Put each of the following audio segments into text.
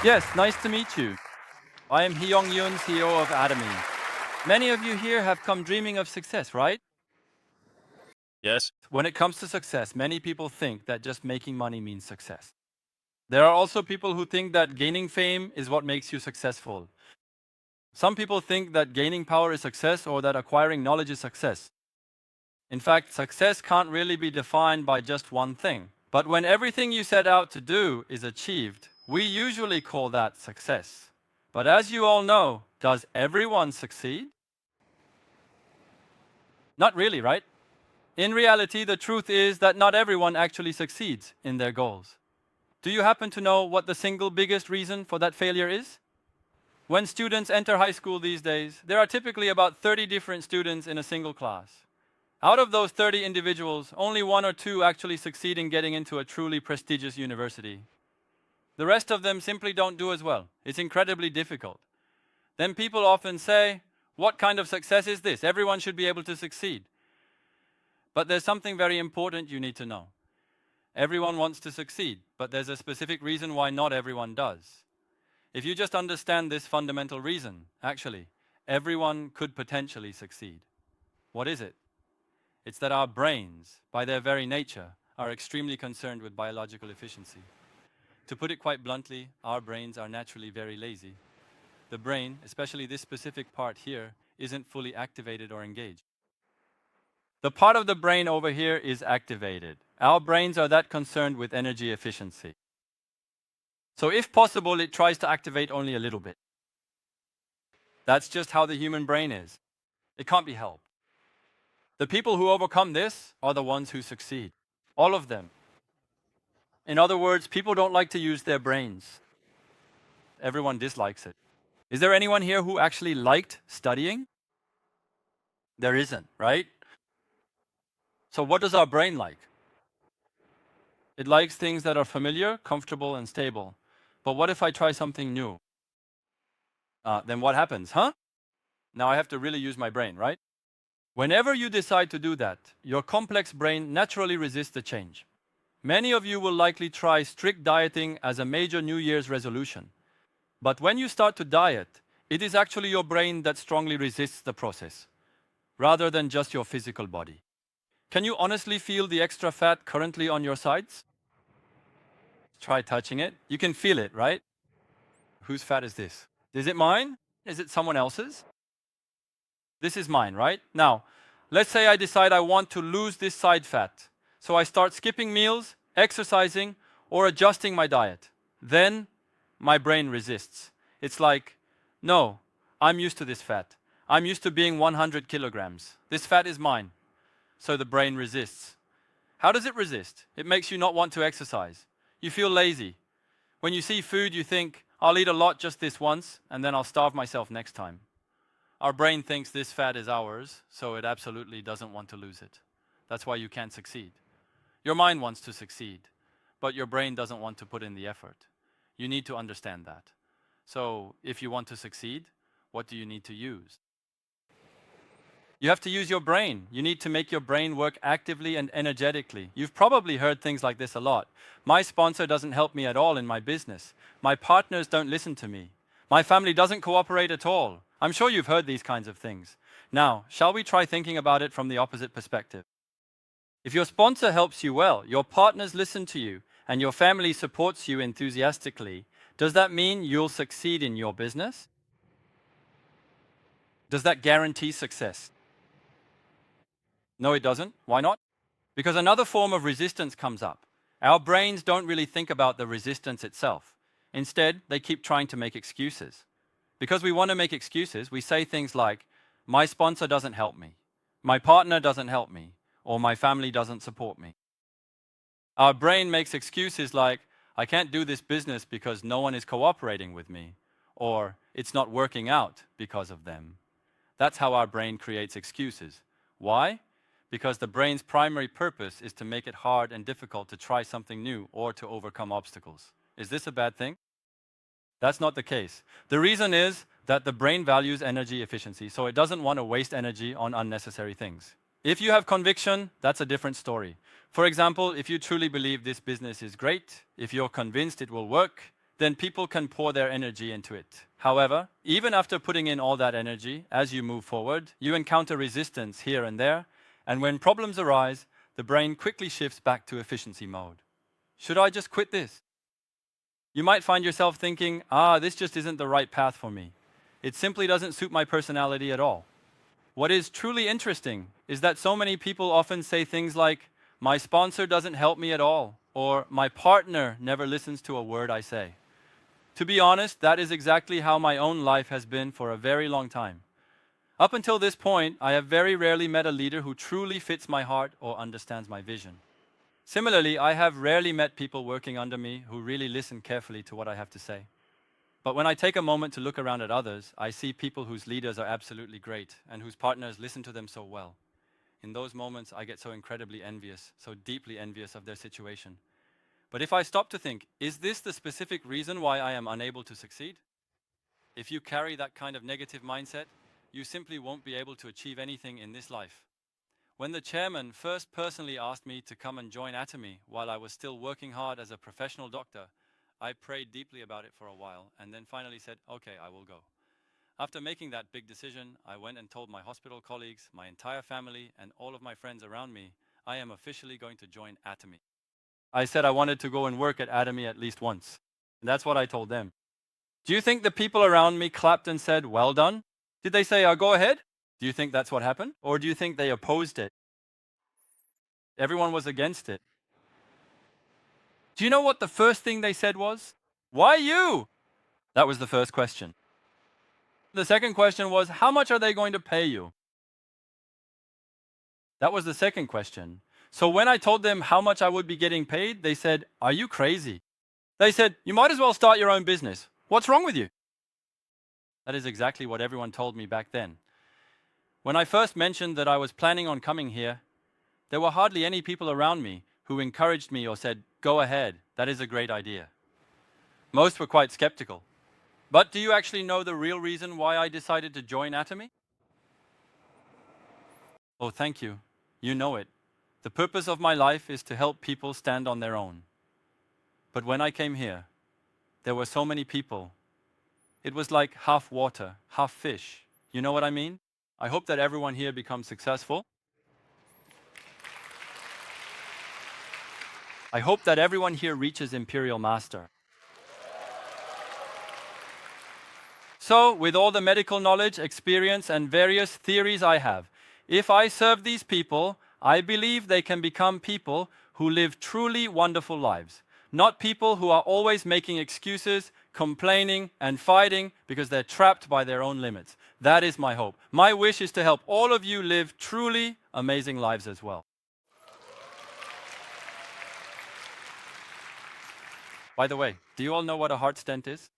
Yes, nice to meet you. I am Yoon, CEO of Atomy. Many of you here have come dreaming of success, right? Yes. When it comes to success, many people think that just making money means success. There are also people who think that gaining fame is what makes you successful. Some people think that gaining power is success or that acquiring knowledge is success. In fact, success can't really be defined by just one thing. But when everything you set out to do is achieved, we usually call that success. But as you all know, does everyone succeed? Not really, right? In reality, the truth is that not everyone actually succeeds in their goals. Do you happen to know what the single biggest reason for that failure is? When students enter high school these days, there are typically about 30 different students in a single class. Out of those 30 individuals, only one or two actually succeed in getting into a truly prestigious university. The rest of them simply don't do as well. It's incredibly difficult. Then people often say, what kind of success is this? Everyone should be able to succeed. But there's something very important you need to know. Everyone wants to succeed, but there's a specific reason why not everyone does. If you just understand this fundamental reason, actually, everyone could potentially succeed. What is it? It's that our brains, by their very nature, are extremely concerned with biological efficiency. To put it quite bluntly, our brains are naturally very lazy. The brain, especially this specific part here, isn't fully activated or engaged. The part of the brain over here is activated. Our brains are that concerned with energy efficiency. So if possible, it tries to activate only a little bit. That's just how the human brain is. It can't be helped. The people who overcome this are the ones who succeed. All of them. In other words, people don't like to use their brains. Everyone dislikes it. Is there anyone here who actually liked studying? There isn't, right? So what does our brain like? It likes things that are familiar, comfortable, and stable. But what if I try something new? Then what happens, huh? Now I have to really use my brain, right? Whenever you decide to do that, your complex brain naturally resists the change. Many of you will likely try strict dieting as a major New Year's resolution. But when you start to diet, it is actually your brain that strongly resists the process, rather than just your physical body. Can you honestly feel the extra fat currently on your sides? Try touching it. You can feel it, right? Whose fat is this? Is it mine? Is it someone else's? This is mine, right? Now, let's say I decide I want to lose this side fat. So I start skipping meals, exercising, or adjusting my diet. Then my brain resists. It's like, no, I'm used to this fat. I'm used to being 100 kilograms. This fat is mine. So the brain resists. How does it resist? It makes you not want to exercise. You feel lazy. When you see food, you think, I'll eat a lot just this once, and then I'll starve myself next time. Our brain thinks this fat is ours, so it absolutely doesn't want to lose it. That's why you can't succeed. Your mind wants to succeed, but your brain doesn't want to put in the effort. You need to understand that. So, if you want to succeed, what do you need to use? You have to use your brain. You need to make your brain work actively and energetically. You've probably heard things like this a lot. My sponsor doesn't help me at all in my business. My partners don't listen to me. My family doesn't cooperate at all. I'm sure you've heard these kinds of things. Now, shall we try thinking about it from the opposite perspective? If your sponsor helps you well, your partners listen to you, and your family supports you enthusiastically, does that mean you'll succeed in your business? Does that guarantee success? No, it doesn't. Why not? Because another form of resistance comes up. Our brains don't really think about the resistance itself. Instead, they keep trying to make excuses. Because we want to make excuses, we say things like, my sponsor doesn't help me, my partner doesn't help me, or my family doesn't support me. Our brain makes excuses like, I can't do this business because no one is cooperating with me, or it's not working out because of them. That's how our brain creates excuses. Why? Because the brain's primary purpose is to make it hard and difficult to try something new or to overcome obstacles. Is this a bad thing? That's not the case. The reason is that the brain values energy efficiency, so it doesn't want to waste energy on unnecessary things. If you have conviction, that's a different story. For example, if you truly believe this business is great, if you're convinced it will work, then people can pour their energy into it. However, even after putting in all that energy, as you move forward, you encounter resistance here and there, and when problems arise, the brain quickly shifts back to efficiency mode. Should I just quit this? You might find yourself thinking, this just isn't the right path for me. It simply doesn't suit my personality at all. What is truly interesting is that so many people often say things like, my sponsor doesn't help me at all, or my partner never listens to a word I say. To be honest, that is exactly how my own life has been for a very long time. Up until this point, I have very rarely met a leader who truly fits my heart or understands my vision. Similarly, I have rarely met people working under me who really listen carefully to what I have to say. But when I take a moment to look around at others, I see people whose leaders are absolutely great and whose partners listen to them so well. In those moments, I get so incredibly envious, so deeply envious of their situation. But if I stop to think, is this the specific reason why I am unable to succeed? If you carry that kind of negative mindset, you simply won't be able to achieve anything in this life. When the chairman first personally asked me to come and join Atomy while I was still working hard as a professional doctor, I prayed deeply about it for a while and then finally said, okay, I will go. After making that big decision, I went and told my hospital colleagues, my entire family, and all of my friends around me, I am officially going to join Atomy. I said I wanted to go and work at Atomy at least once. And that's what I told them. Do you think the people around me clapped and said, well done? Did they say, go ahead? Do you think that's what happened? Or do you think they opposed it? Everyone was against it. Do you know what the first thing they said was? Why you? That was the first question. The second question was, how much are they going to pay you? That was the second question. So when I told them how much I would be getting paid, they said, are you crazy? They said, you might as well start your own business. What's wrong with you? That is exactly what everyone told me back then. When I first mentioned that I was planning on coming here, there were hardly any people around me who encouraged me or said, go ahead, that is a great idea. Most were quite skeptical. But do you actually know the real reason why I decided to join Atomy? Oh, thank you. You know it. The purpose of my life is to help people stand on their own. But when I came here, there were so many people. It was like half water, half fish. You know what I mean? I hope that everyone here becomes successful. I hope that everyone here reaches Imperial Master. So, with all the medical knowledge, experience, and various theories I have, if I serve these people, I believe they can become people who live truly wonderful lives. Not people who are always making excuses, complaining, and fighting because they're trapped by their own limits. That is my hope. My wish is to help all of you live truly amazing lives as well. By the way, do you all know what a heart stent is?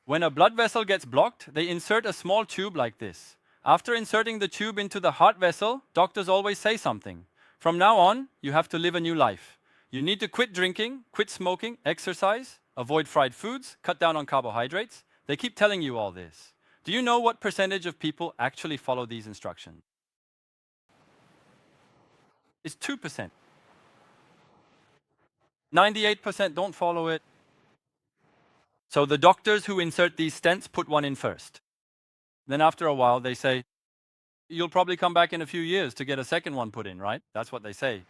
When a blood vessel gets blocked, they insert a small tube like this. After inserting the tube into the heart vessel, doctors always say something. From now on, you have to live a new life. You need to quit drinking, quit smoking, exercise, avoid fried foods, cut down on carbohydrates. They keep telling you all this. Do you know what percentage of people actually follow these instructions? It's 2%. 98% don't follow it. So the doctors who insert these stents put one in first. Then after a while, they say, you'll probably come back in a few years to get a second one put in, right? That's what they say.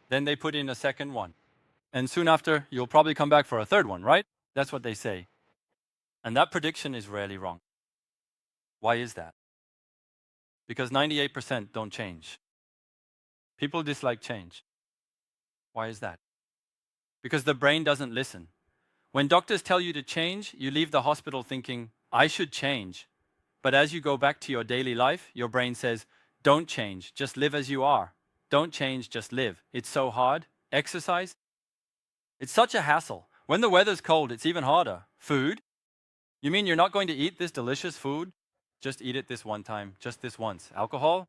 Then they put in a second one. And soon after, you'll probably come back for a third one, right? That's what they say. And that prediction is rarely wrong. Why is that? Because 98% don't change. People dislike change. Why is that? Because the brain doesn't listen. When doctors tell you to change, you leave the hospital thinking, I should change. But as you go back to your daily life, your brain says, don't change, just live as you are. Don't change, just live. It's so hard. Exercise. It's such a hassle. When the weather's cold, it's even harder. Food. You mean you're not going to eat this delicious food? Just eat it this one time, just this once. Alcohol?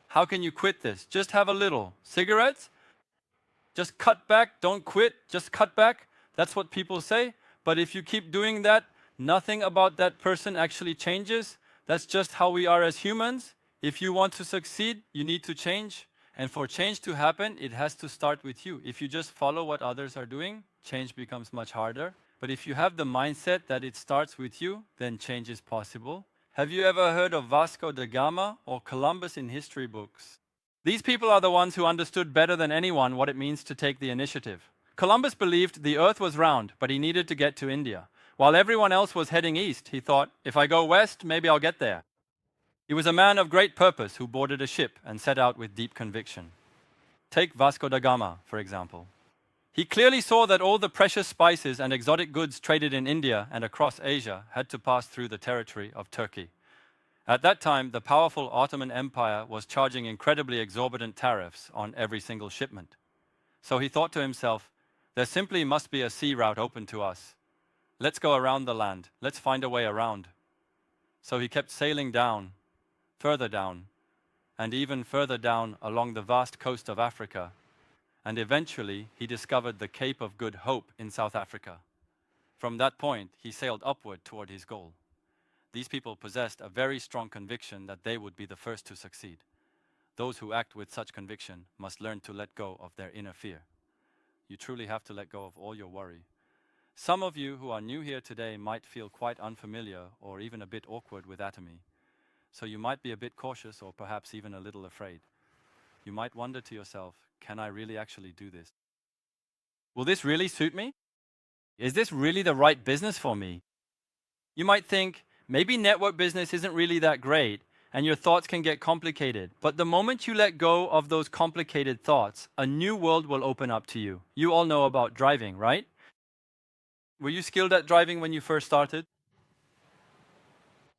How can you quit this? Just have a little. Cigarettes? Just cut back, don't quit, just cut back. That's what people say. But if you keep doing that, nothing about that person actually changes. That's just how we are as humans. If you want to succeed, you need to change. And for change to happen, it has to start with you. If you just follow what others are doing, change becomes much harder. But if you have the mindset that it starts with you, then change is possible. Have you ever heard of Vasco da Gama or Columbus in history books? These people are the ones who understood better than anyone what it means to take the initiative. Columbus believed the earth was round, but he needed to get to India. While everyone else was heading east, he thought, if I go west, maybe I'll get there. He was a man of great purpose who boarded a ship and set out with deep conviction. Take Vasco da Gama, for example. He clearly saw that all the precious spices and exotic goods traded in India and across Asia had to pass through the territory of Turkey. At that time, the powerful Ottoman Empire was charging incredibly exorbitant tariffs on every single shipment. So he thought to himself, there simply must be a sea route open to us. Let's go around the land. Let's find a way around. So he kept sailing down, further down, and even further down along the vast coast of Africa. And eventually, he discovered the Cape of Good Hope in South Africa. From that point, he sailed upward toward his goal. These people possessed a very strong conviction that they would be the first to succeed. Those who act with such conviction must learn to let go of their inner fear. You truly have to let go of all your worry. Some of you who are new here today might feel quite unfamiliar or even a bit awkward with Atomy. So you might be a bit cautious or perhaps even a little afraid. You might wonder to yourself, can I really actually do this? Will this really suit me? Is this really the right business for me? You might think, maybe network business isn't really that great, and your thoughts can get complicated. But the moment you let go of those complicated thoughts, a new world will open up to you. You all know about driving, right? Were you skilled at driving when you first started?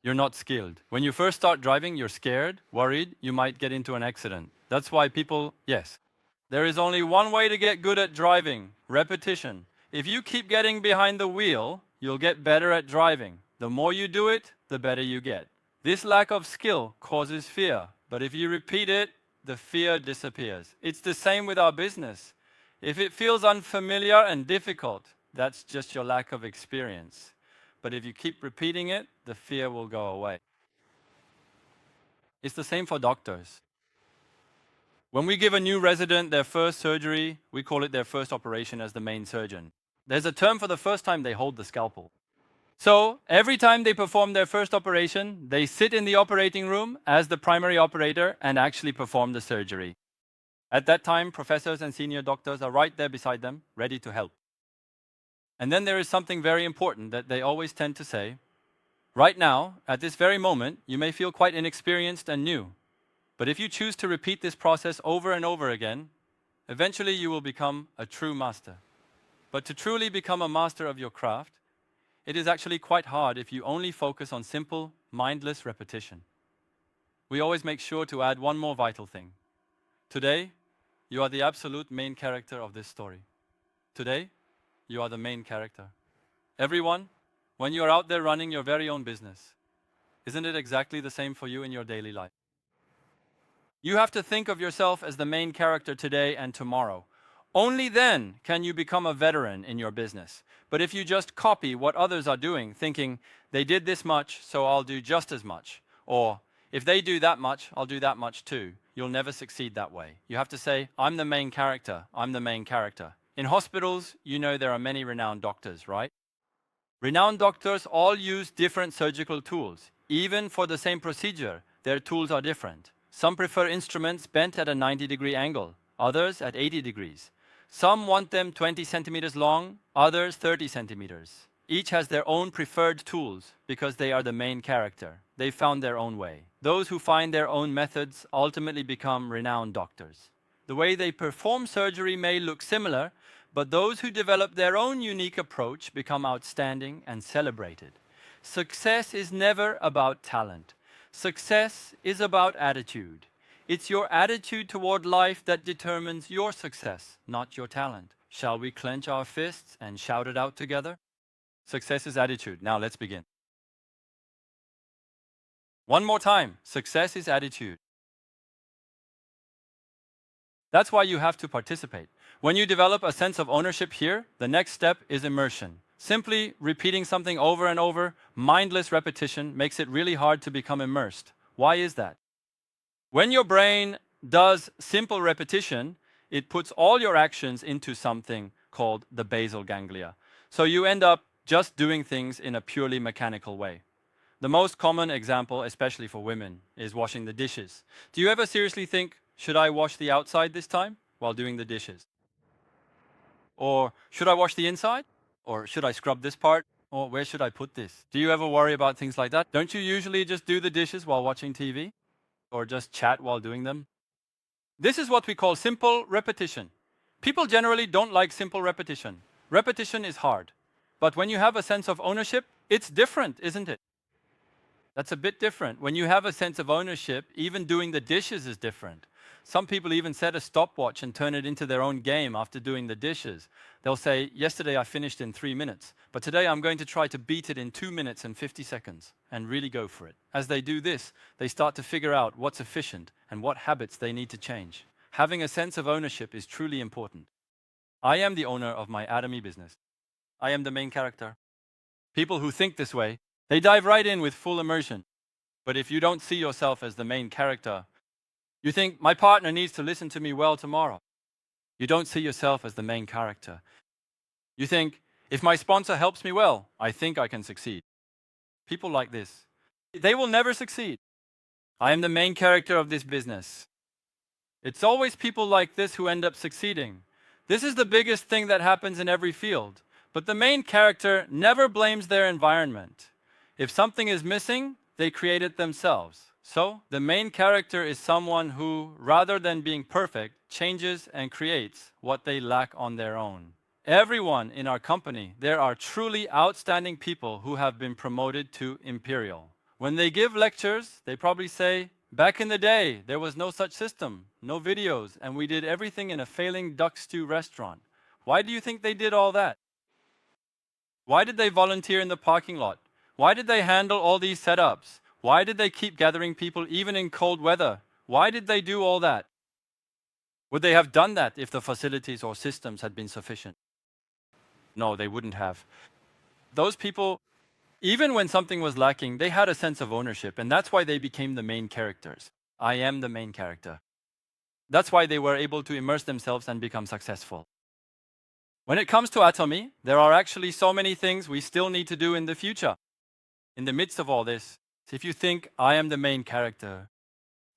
You're not skilled. When you first start driving, you're scared, worried, you might get into an accident. That's why people, yes. There is only one way to get good at driving: repetition. If you keep getting behind the wheel, you'll get better at driving. The more you do it, the better you get. This lack of skill causes fear, but if you repeat it, the fear disappears. It's the same with our business. If it feels unfamiliar and difficult, that's just your lack of experience. But if you keep repeating it, the fear will go away. It's the same for doctors. When we give a new resident their first surgery, we call it their first operation as the main surgeon. There's a term for the first time they hold the scalpel. So, every time they perform their first operation, they sit in the operating room as the primary operator and actually perform the surgery. At that time, professors and senior doctors are right there beside them, ready to help. And then there is something very important that they always tend to say. Right now, at this very moment, you may feel quite inexperienced and new. But if you choose to repeat this process over and over again, eventually you will become a true master. But to truly become a master of your craft, it is actually quite hard if you only focus on simple, mindless repetition. We always make sure to add one more vital thing. Today, you are the absolute main character of this story. Today, you are the main character. Everyone, when you are out there running your very own business, isn't it exactly the same for you in your daily life? You have to think of yourself as the main character today and tomorrow. Only then can you become a veteran in your business. But if you just copy what others are doing, thinking, they did this much, so I'll do just as much, or if they do that much, I'll do that much too, you'll never succeed that way. You have to say, I'm the main character, I'm the main character. In hospitals, you know there are many renowned doctors, right? Renowned doctors all use different surgical tools. Even for the same procedure, their tools are different. Some prefer instruments bent at a 90-degree angle, others at 80 degrees. Some want them 20 centimeters long, others 30 centimeters. Each has their own preferred tools because they are the main character. They found their own way. Those who find their own methods ultimately become renowned doctors. The way they perform surgery may look similar, but those who develop their own unique approach become outstanding and celebrated. Success is never about talent. Success is about attitude. It's your attitude toward life that determines your success, not your talent. Shall we clench our fists and shout it out together? Success is attitude. Now let's begin. One more time. Success is attitude. That's why you have to participate. When you develop a sense of ownership here, the next step is immersion. Simply repeating something over and over, mindless repetition, makes it really hard to become immersed. Why is that? When your brain does simple repetition, it puts all your actions into something called the basal ganglia. So you end up just doing things in a purely mechanical way. The most common example, especially for women, is washing the dishes. Do you ever seriously think, should I wash the outside this time while doing the dishes? Or should I wash the inside? Or should I scrub this part? Or where should I put this? Do you ever worry about things like that? Don't you usually just do the dishes while watching TV? Or just chat while doing them? This is what we call simple repetition. People generally don't like simple repetition. Repetition is hard. But when you have a sense of ownership, it's different, isn't it? That's a bit different. When you have a sense of ownership, even doing the dishes is different. Some people even set a stopwatch and turn it into their own game after doing the dishes. They'll say, yesterday I finished in 3 minutes, but today I'm going to try to beat it in 2 minutes and 50 seconds and really go for it. As they do this, they start to figure out what's efficient and what habits they need to change. Having a sense of ownership is truly important. I am the owner of my Atomy business. I am the main character. People who think this way, they dive right in with full immersion. But if you don't see yourself as the main character, you think, my partner needs to listen to me well tomorrow. You don't see yourself as the main character. You think, if my sponsor helps me well, I think I can succeed. People like this, they will never succeed. I am the main character of this business. It's always people like this who end up succeeding. This is the biggest thing that happens in every field. But the main character never blames their environment. If something is missing, they create it themselves. So, the main character is someone who, rather than being perfect, changes and creates what they lack on their own. Everyone in our company, there are truly outstanding people who have been promoted to imperial. When they give lectures, they probably say, back in the day, there was no such system, no videos, and we did everything in a failing duck stew restaurant. Why do you think they did all that? Why did they volunteer in the parking lot? Why did they handle all these setups? Why did they keep gathering people even in cold weather? Why did they do all that? Would they have done that if the facilities or systems had been sufficient? No, they wouldn't have. Those people, even when something was lacking, they had a sense of ownership, and that's why they became the main characters. I am the main character. That's why they were able to immerse themselves and become successful. When it comes to Atomy, there are actually so many things we still need to do in the future. In the midst of all this, if you think I am the main character,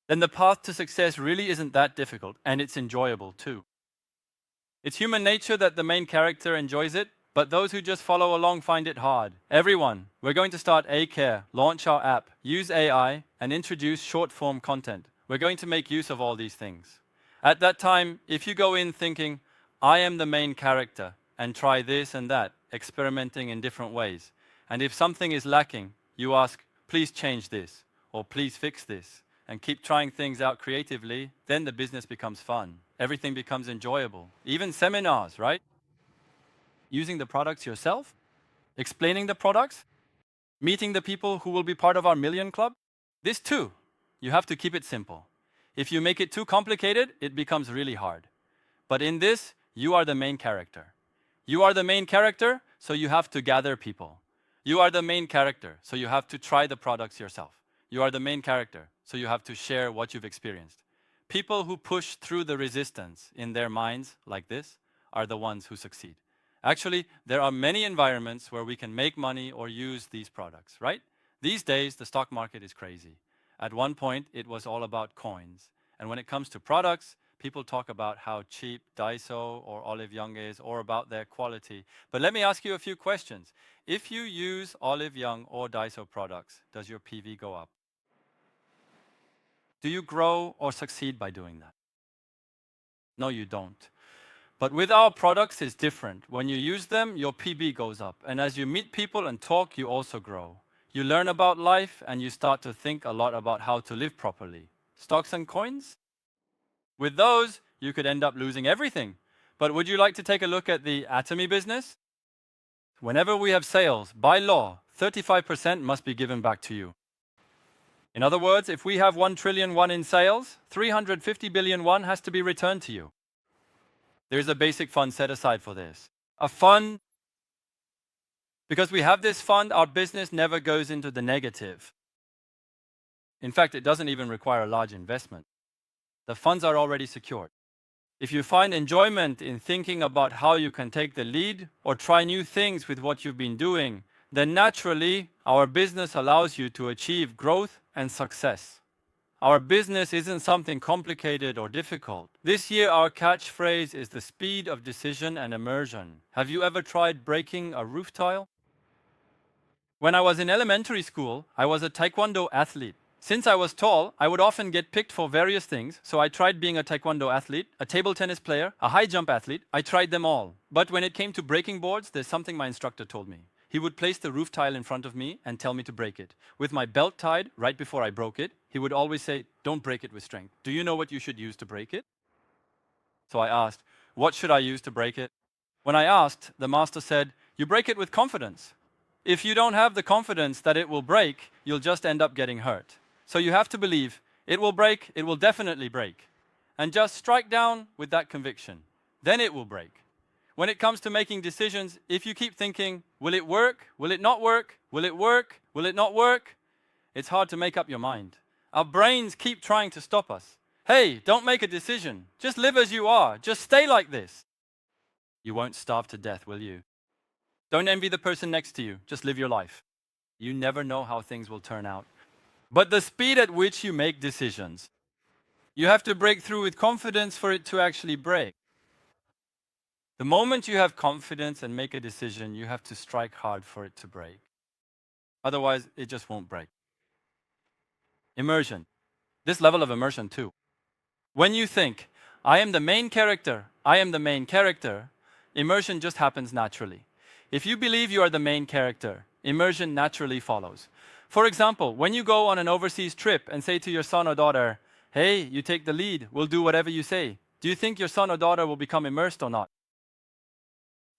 then the path to success really isn't that difficult, and it's enjoyable too. It's human nature that the main character enjoys it, but those who just follow along find it hard. Everyone, we're going to start A-Care, launch our app, use AI, and introduce short-form content. We're going to make use of all these things. At that time, if you go in thinking, I am the main character, and try this and that, experimenting in different ways, and if something is lacking, you ask, please change this, or please fix this, and keep trying things out creatively, then the business becomes fun. Everything becomes enjoyable. Even seminars, right? Using the products yourself, explaining the products, meeting the people who will be part of our Million Club. This too, you have to keep it simple. If you make it too complicated, it becomes really hard. But in this, you are the main character. You are the main character, so you have to gather people. You are the main character, so you have to try the products yourself. You are the main character, so you have to share what you've experienced. People who push through the resistance in their minds like this are the ones who succeed. Actually, there are many environments where we can make money or use these products, right? These days, the stock market is crazy. At one point, it was all about coins. And when it comes to products, people talk about how cheap Daiso or Olive Young is or about their quality. But let me ask you a few questions. If you use Olive Young or Daiso products, does your PV go up? Do you grow or succeed by doing that? No, you don't. But with our products, it's different. When you use them, your PB goes up. And as you meet people and talk, you also grow. You learn about life and you start to think a lot about how to live properly. Stocks and coins? With those, you could end up losing everything. But would you like to take a look at the Atomy business? Whenever we have sales, by law, 35% must be given back to you. In other words, if we have 1 trillion won in sales, 350 billion won has to be returned to you. There's a basic fund set aside for this. A fund, because we have this fund, our business never goes into the negative. In fact, it doesn't even require a large investment. The funds are already secured. If you find enjoyment in thinking about how you can take the lead or try new things with what you've been doing, then naturally our business allows you to achieve growth and success. Our business isn't something complicated or difficult. This year our catchphrase is the speed of decision and immersion. Have you ever tried breaking a roof tile? When I was in elementary school, I was a taekwondo athlete. Since I was tall, I would often get picked for various things, so I tried being a taekwondo athlete, a table tennis player, a high jump athlete. I tried them all. But when it came to breaking boards, there's something my instructor told me. He would place the roof tile in front of me and tell me to break it. With my belt tied right before I broke it, he would always say, "Don't break it with strength. Do you know what you should use to break it?" So I asked, "What should I use to break it?" When I asked, the master said, "You break it with confidence. If you don't have the confidence that it will break, you'll just end up getting hurt. So you have to believe it will break, it will definitely break. And just strike down with that conviction. Then it will break. When it comes to making decisions, if you keep thinking, will it work? Will it not work? Will it work? Will it not work? It's hard to make up your mind. Our brains keep trying to stop us. Hey, don't make a decision. Just live as you are. Just stay like this. You won't starve to death, will you? Don't envy the person next to you. Just live your life. You never know how things will turn out. But the speed at which you make decisions, you have to break through with confidence for it to actually break. The moment you have confidence and make a decision, you have to strike hard for it to break. Otherwise, it just won't break. Immersion. This level of immersion, too. When you think, I am the main character, I am the main character, immersion just happens naturally. If you believe you are the main character, immersion naturally follows. For example, when you go on an overseas trip and say to your son or daughter, "Hey, you take the lead, we'll do whatever you say," do you think your son or daughter will become immersed or not?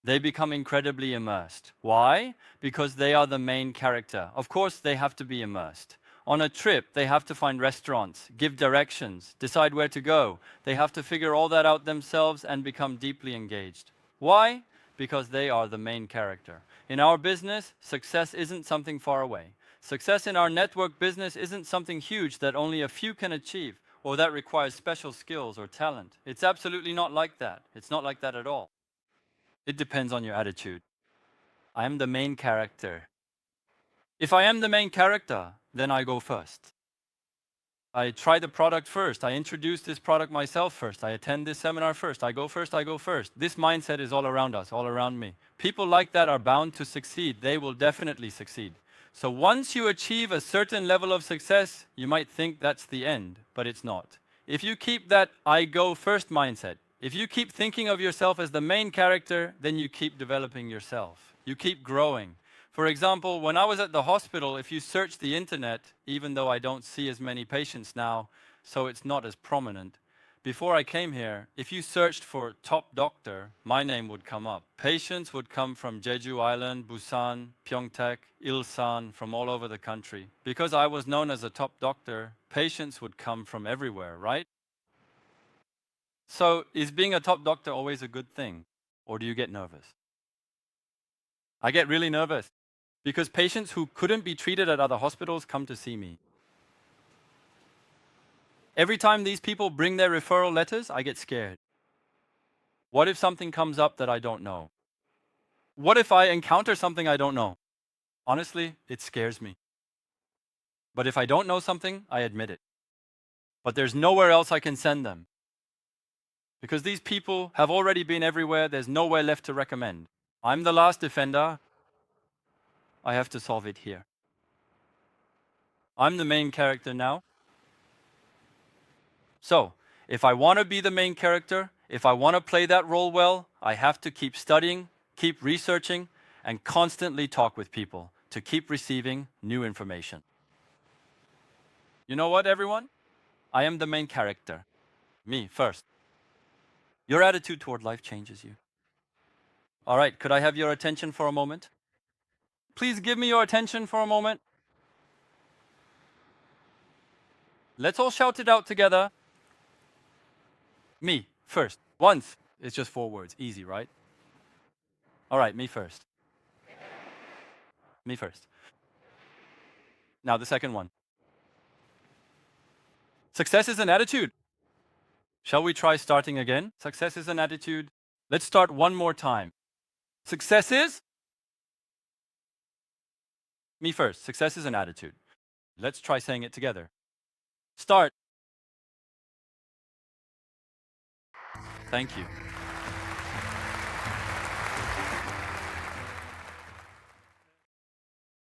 They become incredibly immersed. Why? Because they are the main character. Of course, they have to be immersed. On a trip, they have to find restaurants, give directions, decide where to go. They have to figure all that out themselves and become deeply engaged. Why? Because they are the main character. In our business, success isn't something far away. Success in our network business isn't something huge that only a few can achieve or that requires special skills or talent. It's absolutely not like that. It's not like that at all. It depends on your attitude. I am the main character. If I am the main character, then I go first. I try the product first. I introduce this product myself first. I attend this seminar first. I go first, I go first. This mindset is all around us, all around me. People like that are bound to succeed. They will definitely succeed. So once you achieve a certain level of success, you might think that's the end, but it's not. If you keep that I go first mindset, if you keep thinking of yourself as the main character, then you keep developing yourself. You keep growing. For example, when I was at the hospital, if you search the internet, even though I don't see as many patients now, so it's not as prominent, before I came here, if you searched for top doctor, my name would come up. Patients would come from Jeju Island, Busan, Pyeongtaek, Ilsan, from all over the country. Because I was known as a top doctor, patients would come from everywhere, right? So is being a top doctor always a good thing? Or do you get nervous? I get really nervous because patients who couldn't be treated at other hospitals come to see me. Every time these people bring their referral letters, I get scared. What if something comes up that I don't know? What if I encounter something I don't know? Honestly, it scares me. But if I don't know something, I admit it. But there's nowhere else I can send them. Because these people have already been everywhere, there's nowhere left to recommend. I'm the last defender. I have to solve it here. I'm the main character now. So, if I want to be the main character, if I want to play that role well, I have to keep studying, keep researching, and constantly talk with people to keep receiving new information. You know what, everyone? I am the main character. Me first. Your attitude toward life changes you. All right, could I have your attention for a moment? Please give me your attention for a moment. Let's all shout it out together. Me first. Once. It's just 4 words. Easy, right? All right, me first. Me first. Now the second one. Success is an attitude. Shall we try starting again? Success is an attitude. Let's start one more time. Success is? Me first. Success is an attitude. Let's try saying it together. Start. Thank you.